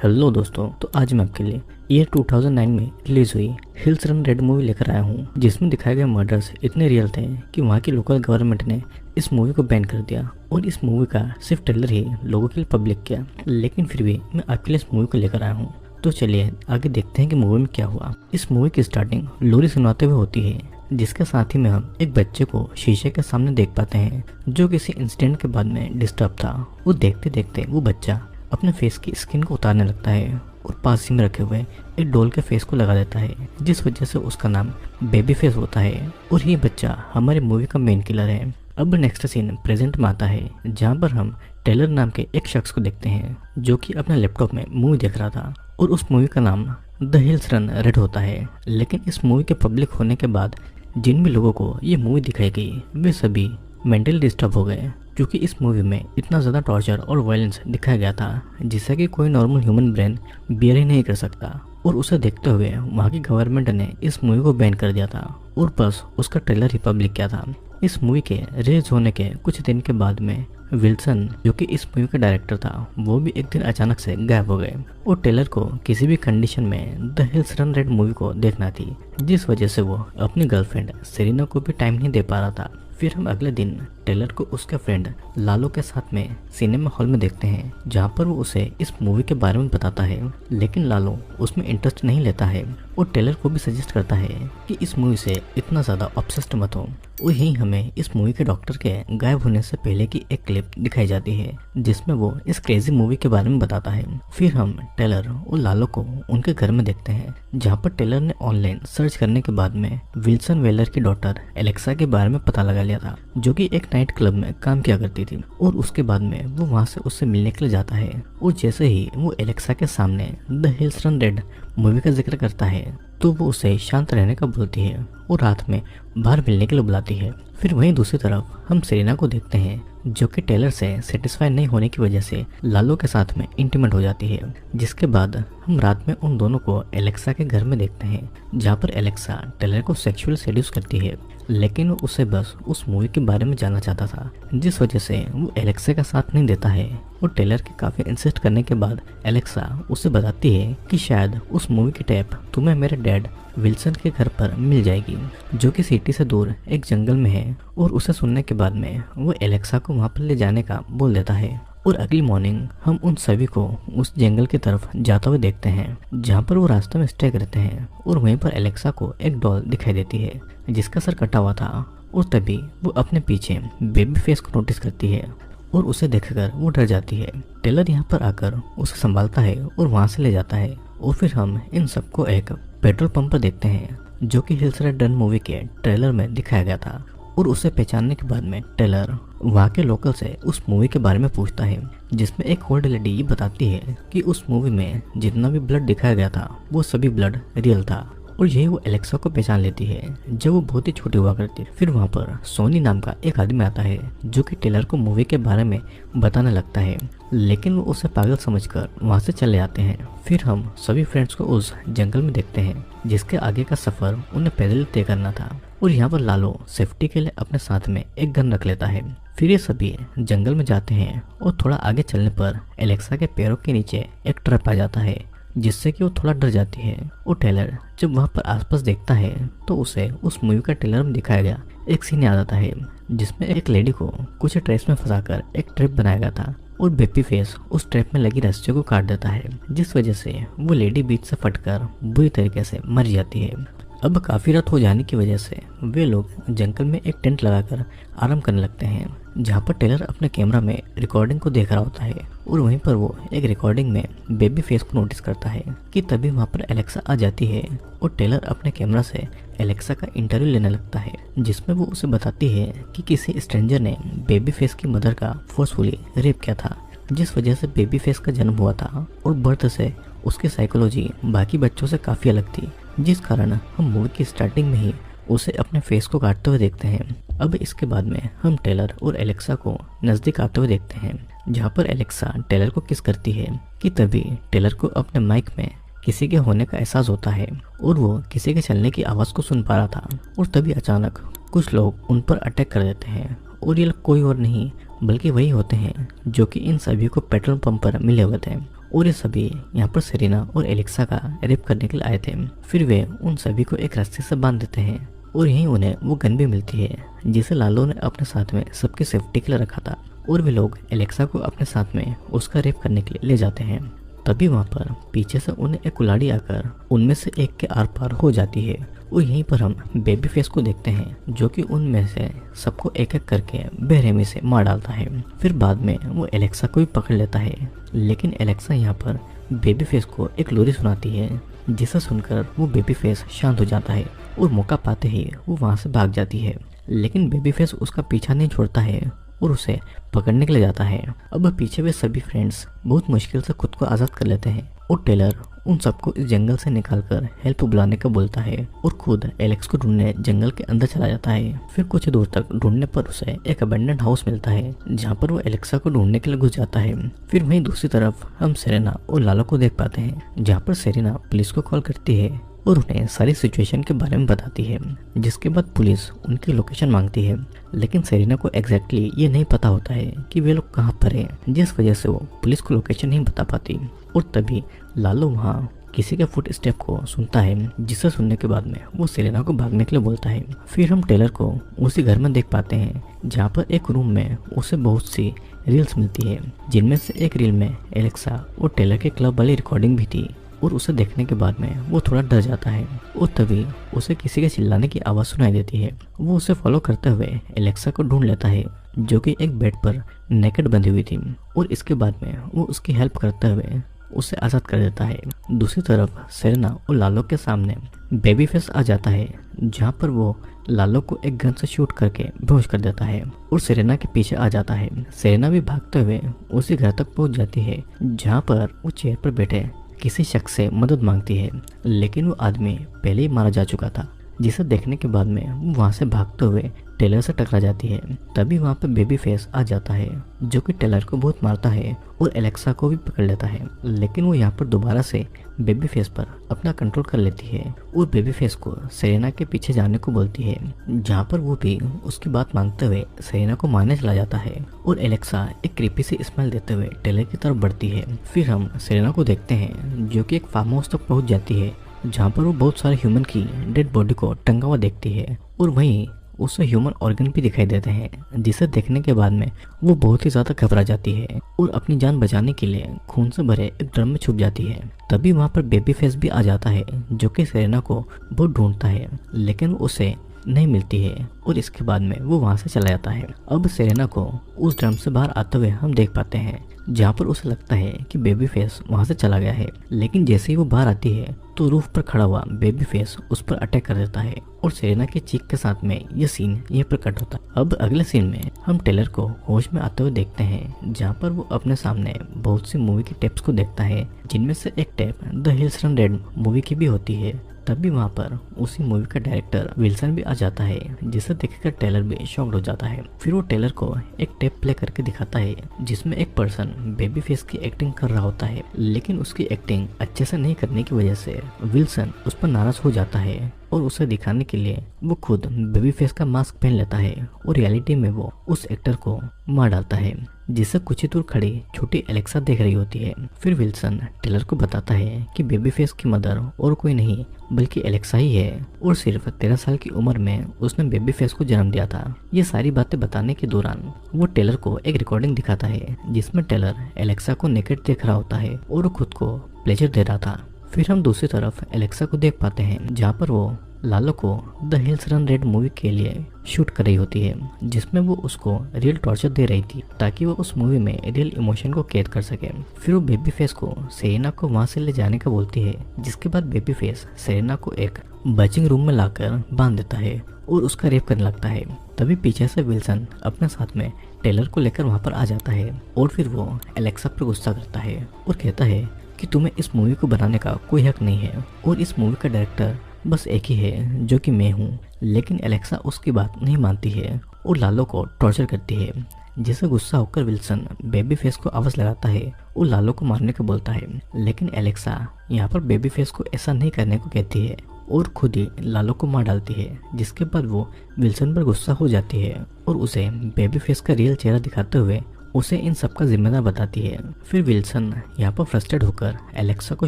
Hello दोस्तों, तो आज मैं आपके लिए ईयर 2009 में रिलीज हुई हिल्स रन रेड मूवी लेकर आया हूँ, जिसमें दिखाए गए मर्डर्स इतने रियल थे कि वहाँ की लोकल गवर्नमेंट ने इस मूवी को बैन कर दिया और इस मूवी का सिर्फ ट्रेलर ही लोगों के लिए पब्लिक किया। लेकिन फिर भी मैं आपके लिए इस मूवी को लेकर आया हूँ। तो चलिए आगे देखते हैं कि मूवी में क्या हुआ। इस मूवी की स्टार्टिंग लोरी सुनाते हुए होती है, जिसके साथ ही में हम एक बच्चे को शीशे के सामने देख पाते हैं जो किसी इंसिडेंट के बाद में डिस्टर्ब था। वो देखते देखते वो बच्चा अपने फेस की स्किन को उतारने लगता है और पास ही में रखे हुए एक डॉल के फेस को लगा देता है, जिस वजह से उसका नाम बेबी फेस होता है और ये बच्चा हमारी मूवी का मेन किलर है। अब नेक्स्ट सीन प्रेजेंट में आता है, जहाँ पर हम टेलर नाम के एक शख्स को देखते हैं जो कि अपने लैपटॉप में मूवी देख रहा था और उस मूवी का नाम द हिल्स रन रेड होता है। लेकिन इस मूवी के पब्लिक होने के बाद जिन भी लोगों को ये मूवी दिखाई गई वे सभी मेंटली डिस्टर्ब हो गए, क्योंकि इस मूवी में इतना ज़्यादा टॉर्चर और वायलेंस दिखाया गया था जिससे कि कोई नॉर्मल ह्यूमन ब्रेन बियर ही नहीं कर सकता। और उसे देखते हुए वहाँ की गवर्नमेंट ने इस मूवी को बैन कर दिया था और बस उसका ट्रेलर ही पब्लिक किया था। इस मूवी के रिलीज होने के कुछ दिन के बाद में विल्सन, जो कि इस मूवी का डायरेक्टर था, वो भी एक दिन अचानक से गायब हो गए और टेलर को किसी भी कंडीशन में the hills run red movie को देखना थी, जिस वजह से वो अपनी गर्लफ्रेंड सेरिना को भी टाइम नहीं दे पा रहा था। फिर हम अगले दिन टेलर को उसके फ्रेंड लालो के साथ में सिनेमा हॉल में देखते हैं, जहाँ पर वो उसे इस मूवी के बारे में बताता है। लेकिन लालो उसमें इंटरेस्ट नहीं लेता है और टेलर को भी सजेस्ट करता है कि इस मूवी से इतना ज़्यादा ऑब्सेस्ड मत हो। और यही हमें इस मूवी के डॉक्टर के गायब होने से पहले की एक क्लिप दिखाई जाती है, जिसमें वो इस क्रेजी मूवी के बारे में बताता है। फिर हम टेलर और लालो को उनके घर में देखते हैं, जहाँ पर टेलर ने ऑनलाइन सर्च करने के बाद में विल्सन वेलर की डॉटर एलेक्सा के बारे में पता लगा लिया था, जो कि एक नाइट क्लब में काम किया करती थी। और उसके बाद में वो वहाँ से उससे मिलने के लिए जाता है और जैसे ही वो एलेक्सा के सामने the hills run red movie का जिक्र करता है तो वो उसे शांत रहने का बोलती है और रात में बाहर मिलने के लिए बुलाती है। फिर वहीं दूसरी तरफ हम सेरिना को देखते हैं, जो कि टेलर से सेटिस्फाई नहीं होने की वजह से लालो के साथ में इंटीमेट हो जाती है। जिसके बाद हम रात में उन दोनों को एलेक्सा के घर में देखते हैं, जहाँ पर एलेक्सा टेलर को सेक्सुअल सेड्यूस करती है। लेकिन वो उसे बस उस मूवी के बारे में जानना चाहता था, जिस वजह से वो एलेक्सा का साथ नहीं देता है। और टेलर के काफ़ी इंसिस्ट करने के बाद एलेक्सा उसे बताती है कि शायद उस मूवी की टेप तुम्हें मेरे डैड विल्सन के घर पर मिल जाएगी, जो कि सिटी से दूर एक जंगल में है। और उसे सुनने के बाद में वो एलेक्सा को वहाँ पर ले जाने का बोल देता है। और अगली मॉर्निंग हम उन सभी को उस जंगल की तरफ जाते हुए देखते हैं, जहाँ पर वो रास्ते में स्टे करते हैं। और वहीं पर एलेक्सा को एक डॉल दिखाई देती है जिसका सर कटा हुआ था। और तभी वो अपने पीछे बेबी फेस को नोटिस करती है और उसे देखकर वो डर जाती है। टेलर यहाँ पर आकर उसे संभालता है और वहाँ से ले जाता है। और फिर हम इन सबको एक पेट्रोल पंप पर देखते हैं, जो कि हिल्स रेड रन मूवी के ट्रेलर में दिखाया गया था। और उसे पहचानने के बाद में टेलर वहाँ के लोकल से उस मूवी के बारे में पूछता है, जिसमें एक ओल्ड लेडी ये बताती है कि उस मूवी में जितना भी ब्लड दिखाया गया था वो सभी ब्लड रियल था। और यही वो एलेक्सा को पहचान लेती है जब वो बहुत ही छोटी हुआ करती है। फिर वहाँ पर सोनी नाम का एक आदमी आता है, जो कि टेलर को मूवी के बारे में बताने लगता है, लेकिन वो उसे पागल समझकर वहाँ से चले जाते हैं। फिर हम सभी फ्रेंड्स को उस जंगल में देखते हैं, जिसके आगे का सफ़र उन्हें पैदल तय करना था। और यहाँ पर लालो सेफ्टी के लिए अपने साथ में एक गन रख लेता है। फिर ये सभी जंगल में जाते हैं और थोड़ा आगे चलने पर एलेक्सा के पैरों के नीचे एक ट्रैप आ जाता है, जिससे कि वो थोड़ा डर जाती है। और टेलर जब वहाँ पर आसपास देखता है तो उसे उस मूवी का ट्रेलर में दिखाया गया एक सीन याद आता है, जिसमें एक लेडी को कुछ ट्रेस में फंसाकर एक ट्रैप बनाया गया था और बेबी फेस उस ट्रैप में लगी रस्सियों को काट देता है, जिस वजह से वो लेडी बीच से फटकर बुरी तरीके से मर जाती है। अब काफ़ी रात हो जाने की वजह से वे लोग जंगल में एक टेंट लगाकर आराम करने लगते हैं, जहाँ पर टेलर अपने कैमरा में रिकॉर्डिंग को देख रहा होता है। और वहीं पर वो एक रिकॉर्डिंग में बेबी फेस को नोटिस करता है कि तभी वहाँ पर एलेक्सा आ जाती है और टेलर अपने कैमरा से एलेक्सा का इंटरव्यू लेने लगता है, जिसमें वो उसे बताती है कि किसी स्ट्रेंजर ने बेबी फेस की मदर का फोर्सफुली रेप किया था, जिस वजह से बेबी फेस का जन्म हुआ था। और बर्थ से उसकी साइकोलॉजी बाकी बच्चों से काफ़ी अलग थी, जिस कारण हम मूवी की स्टार्टिंग में ही उसे अपने फेस को काटते हुए देखते हैं। अब इसके बाद में हम टेलर और एलेक्सा को नज़दीक आते हुए देखते हैं, जहाँ पर एलेक्सा टेलर को किस करती है कि तभी टेलर को अपने माइक में किसी के होने का एहसास होता है और वो किसी के चलने की आवाज़ को सुन पा रहा था। और तभी अचानक कुछ लोग उन पर अटैक कर देते हैं और ये लोग कोई और नहीं बल्कि वही होते हैं जो कि इन सभी को पेट्रोल पंप पर मिले हुए थे। और ये सभी यहाँ पर सेरेना और एलेक्सा का रेप करने के लिए आए थे। फिर वे उन सभी को एक रस्सी से बांध देते हैं और यहीं उन्हें वो गन भी मिलती है जिसे लालो ने अपने साथ में सबकी सेफ्टी के लिए रखा था। और वे लोग एलेक्सा को अपने साथ में उसका रेप करने के लिए ले जाते हैं। तभी वहाँ पर पीछे से उन्हें एक कुल्हाड़ी आकर उनमें से एक के आर पार हो जाती है और यहीं पर हम बेबी फेस को देखते हैं जो कि उनमें से सबको एक एक करके बेरहमी से मार डालता है। फिर बाद में वो एलेक्सा को भी पकड़ लेता है, लेकिन एलेक्सा यहाँ पर बेबी फेस को एक लोरी सुनाती है जिसे सुनकर वो बेबी फेस शांत हो जाता है और मौका पाते ही वो वहाँ से भाग जाती है। लेकिन बेबी फेस उसका पीछा नहीं छोड़ता है और उसे पकड़ने के लिए जाता है। अब पीछे वे सभी फ्रेंड्स बहुत मुश्किल से खुद को आज़ाद कर लेते हैं और टेलर उन सबको इस जंगल से निकालकर हेल्प बुलाने का बोलता है और खुद एलेक्स को ढूंढने जंगल के अंदर चला जाता है। फिर कुछ दूर तक ढूंढने पर उसे एक अबेंडेंट हाउस मिलता है जहाँ पर वो एलेक्सा को ढूंढने के लिए घुस जाता है। फिर वहीं दूसरी तरफ हम सेरेना और लालो को देख पाते हैं जहाँ पर सेरेना पुलिस को कॉल करती है और उन्हें सारी सिचुएशन के बारे में बताती है, जिसके बाद पुलिस उनकी लोकेशन मांगती है। लेकिन सेरेना को एग्जैक्टली ये नहीं पता होता है कि वे लोग कहाँ पर हैं, जिस वजह से वो पुलिस को लोकेशन नहीं बता पाती। और तभी लालो वहाँ किसी के फुट स्टेप को सुनता है जिसे सुनने के बाद में वो सेरेना को भागने के लिए बोलता है। फिर हम टेलर को उसी घर में देख पाते हैं जहाँ पर एक रूम में उसे बहुत सी रील्स मिलती है, जिनमें से एक रील में एलेक्सा और टेलर के क्लब वाली रिकॉर्डिंग भी थी। और उसे देखने के बाद में वो थोड़ा डर जाता है और तभी उसे किसी के चिल्लाने की आवाज़ सुनाई देती है। वो उसे फॉलो करते हुए एलेक्सा को ढूंढ लेता है जो कि एक बेड पर नेकेड बंधी हुई थी और इसके बाद में वो उसकी हेल्प करते हुए उसे आज़ाद कर देता है। दूसरी तरफ सेरेना और लालो के सामने बेबी फेस आ जाता है जहाँ पर वो लालो को एक गन से शूट करके बेहोश कर देता है और सेरेना के पीछे आ जाता है। सेरेना भी भागते हुए उसी घर तक पहुँच जाती है जहाँ पर वो चेयर पर बैठे किसी शख्स से मदद मांगती है, लेकिन वो आदमी पहले ही मारा जा चुका था, जिसे देखने के बाद में वो वहाँ से भागते हुए टेलर से टकरा जाती है। तभी वहाँ पे बेबी फेस आ जाता है जो कि टेलर को बहुत मारता है और एलेक्सा को भी पकड़ लेता है, लेकिन वो यहाँ पर दोबारा से बेबी फेस पर अपना कंट्रोल कर लेती है और बेबी फेस को सेरेना के पीछे जाने को बोलती है, जहाँ पर वो भी उसकी बात मानते हुए सेरेना को मारने चला जाता है और एलेक्सा एक क्रीपी सी स्मेल देते हुए टेलर की तरफ बढ़ती है। फिर हम सेरेना को देखते हैं जो कि एक फार्म हाउस तक पहुँच जाती है जहाँ पर वो बहुत सारे ह्यूमन की डेड बॉडी को टंगा हुआ देखती है और वहीं उसे ह्यूमन ऑर्गन भी दिखाई देते हैं, जिसे देखने के बाद में वो बहुत ही ज़्यादा घबरा जाती है और अपनी जान बचाने के लिए खून से भरे एक ड्रम में छुप जाती है। तभी वहाँ पर बेबी फेस भी आ जाता है जो कि सेरेना को बहुत ढूंढता है, लेकिन वो उसे नहीं मिलती है और इसके बाद में वो वहाँ से चला जाता है। अब सेरेना को उस ड्रम से बाहर आते हुए हम देख पाते हैं जहाँ पर उसे लगता है कि बेबी फेस वहाँ से चला गया है, लेकिन जैसे ही वो बाहर आती है तो रूफ पर खड़ा हुआ बेबी फेस उस पर अटैक कर देता है और सेरेना के चीख के साथ में ये सीन यहीं पर कट होता है। अब अगले सीन में हम टेलर को होश में आते हुए देखते हैं जहाँ पर वो अपने सामने बहुत सी मूवी की टेप्स को देखता है, जिनमें से एक tape the hills run red movie की भी होती है। तभी वहाँ पर उसी मूवी का डायरेक्टर विल्सन भी आ जाता है, जिसे देखकर टेलर भी शॉक्ड हो जाता है। फिर वो टेलर को एक टेप प्ले करके दिखाता है जिसमें एक पर्सन बेबी फेस की एक्टिंग कर रहा होता है, लेकिन उसकी एक्टिंग अच्छे से नहीं करने की वजह से विल्सन उस पर नाराज हो जाता है और उसे दिखाने के लिए वो खुद बेबी फेस का मास्क पहन लेता है और रियलिटी में वो उस एक्टर को मार डालता है, जिसे कुछ ही दूर खड़ी छोटी एलेक्सा देख रही होती है। फिर विल्सन टेलर को बताता है कि बेबी फेस की मदर और कोई नहीं बल्कि एलेक्सा ही है और सिर्फ 13 साल की उम्र में उसने बेबी फेस को जन्म दिया था। ये सारी बातें बताने के दौरान वो टेलर को एक रिकॉर्डिंग दिखाता है जिसमें टेलर एलेक्सा को नेकेड देख रहा होता है और खुद को प्लेजर दे रहा था। फिर हम दूसरी तरफ एलेक्सा को देख पाते हैं जहाँ पर वो लालो को the hills run red movie के लिए शूट कर रही होती है, जिसमें वो उसको रियल टॉर्चर दे रही थी ताकि वो उस मूवी में रियल इमोशन को कैद कर सके। फिर वो बेबी फेस को सेरेना को वहाँ से ले जाने का बोलती है, जिसके बाद बेबी फेस सेरेना को एक बचिंग रूम में लाकर बांध देता है और उसका रेप करने लगता है। तभी पीछे से विल्सन अपने साथ में टेलर को लेकर वहाँ पर आ जाता है और फिर वो एलेक्सा पर गुस्सा करता है और कहता है कि तुम्हें इस मूवी को बनाने का कोई हक नहीं है और इस मूवी का डायरेक्टर बस एक ही है जो कि मैं हूँ। लेकिन एलेक्सा उसकी बात नहीं मानती है और लालो को टॉर्चर करती है, जिसे गुस्सा होकर विल्सन बेबी फेस को आवाज लगाता है और लालो को मारने को बोलता है। लेकिन एलेक्सा यहाँ पर बेबी फेस को ऐसा नहीं करने को कहती है और खुद ही लालो को मार डालती है, जिसके बाद वो विल्सन पर गुस्सा हो जाती है और उसे बेबी फेस का रियल चेहरा दिखाते हुए उसे इन सब का जिम्मेदार बताती है। फिर विल्सन यहाँ पर फ्रस्ट्रेट होकर एलेक्सा को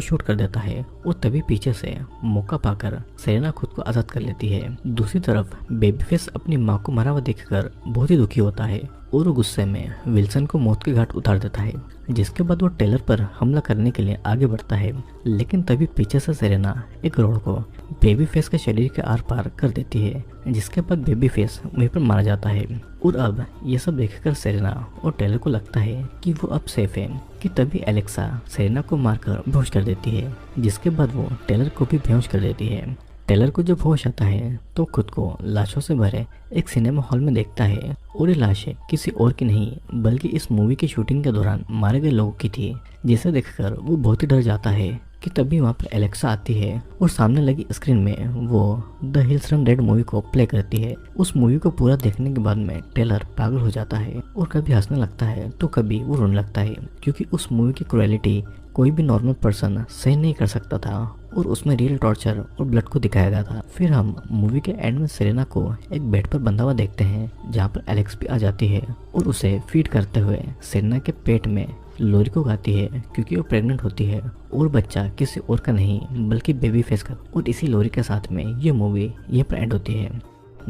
शूट कर देता है और तभी पीछे से मौका पाकर सेरेना खुद को आजाद कर लेती है। दूसरी तरफ बेबीफेस अपनी माँ को मरा हुआ देखकर बहुत ही दुखी होता है और वो गुस्से में विल्सन को मौत के घाट उतार देता है, जिसके बाद वो टेलर पर हमला करने के लिए आगे बढ़ता है। लेकिन तभी पीछे से सेरेना एक रोड को बेबी फेस के शरीर के आर पार कर देती है, जिसके बाद बेबी फेस वहीं पर मारा जाता है। और अब ये सब देखकर सेरेना और टेलर को लगता है कि वो अब सेफ है कि तभी एलेक्सा सेरेना को मारकर बेहोश कर देती है, जिसके बाद वो टेलर को भी बेहोश कर देती है। टेलर को जब होश आता है तो खुद को लाशों से भरे एक सिनेमा हॉल में देखता है और ये लाशें किसी और की नहीं बल्कि इस मूवी की शूटिंग के दौरान मारे गए लोगों की थी, जिसे देखकर वो बहुत ही डर जाता है कि तभी वहाँ पर एलेक्सा आती है और सामने लगी स्क्रीन में वो the hills run red movie को प्ले करती है। उस मूवी को पूरा देखने के बाद में टेलर पागल हो जाता है और कभी हंसने लगता है तो कभी वो रोने लगता है, क्योंकि उस मूवी की क्रुएलिटी कोई भी नॉर्मल पर्सन सही नहीं कर सकता था और उसमें रियल टॉर्चर और ब्लड को दिखाया गया था। फिर हम मूवी के एंड में सेरेना को एक बेड पर बंधा हुआ देखते हैं, जहाँ पर एलेक्स भी आ जाती है और उसे फीड करते हुए सेरेना के पेट में लोरी को गाती है, क्योंकि वो प्रेग्नेंट होती है और बच्चा किसी और का नहीं बल्कि बेबी फेस का। और इसी लोरी के साथ में ये मूवी यहीं पर एंड होती है।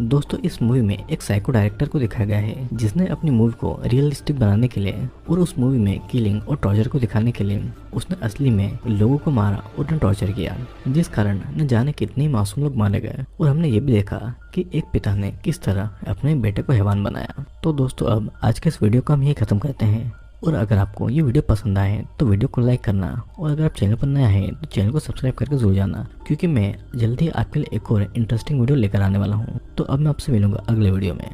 दोस्तों, इस मूवी में एक साइको डायरेक्टर को दिखाया गया है जिसने अपनी मूवी को रियलिस्टिक बनाने के लिए और उस मूवी में किलिंग और टॉर्चर को दिखाने के लिए उसने असली में लोगों को मारा और उन्हें टॉर्चर किया, जिस कारण न जाने कितने मासूम लोग मारे गए। और हमने ये भी देखा कि एक पिता ने किस तरह अपने बेटे को हैवान बनाया। तो दोस्तों, अब आज के इस वीडियो को हम यही खत्म करते हैं। और अगर आपको ये वीडियो पसंद आए तो वीडियो को लाइक करना, और अगर आप चैनल पर नया हैं तो चैनल को सब्सक्राइब करके जरूर जाना, क्योंकि मैं जल्दी ही आपके लिए एक और इंटरेस्टिंग वीडियो लेकर आने वाला हूँ। तो अब मैं आपसे मिलूंगा अगले वीडियो में।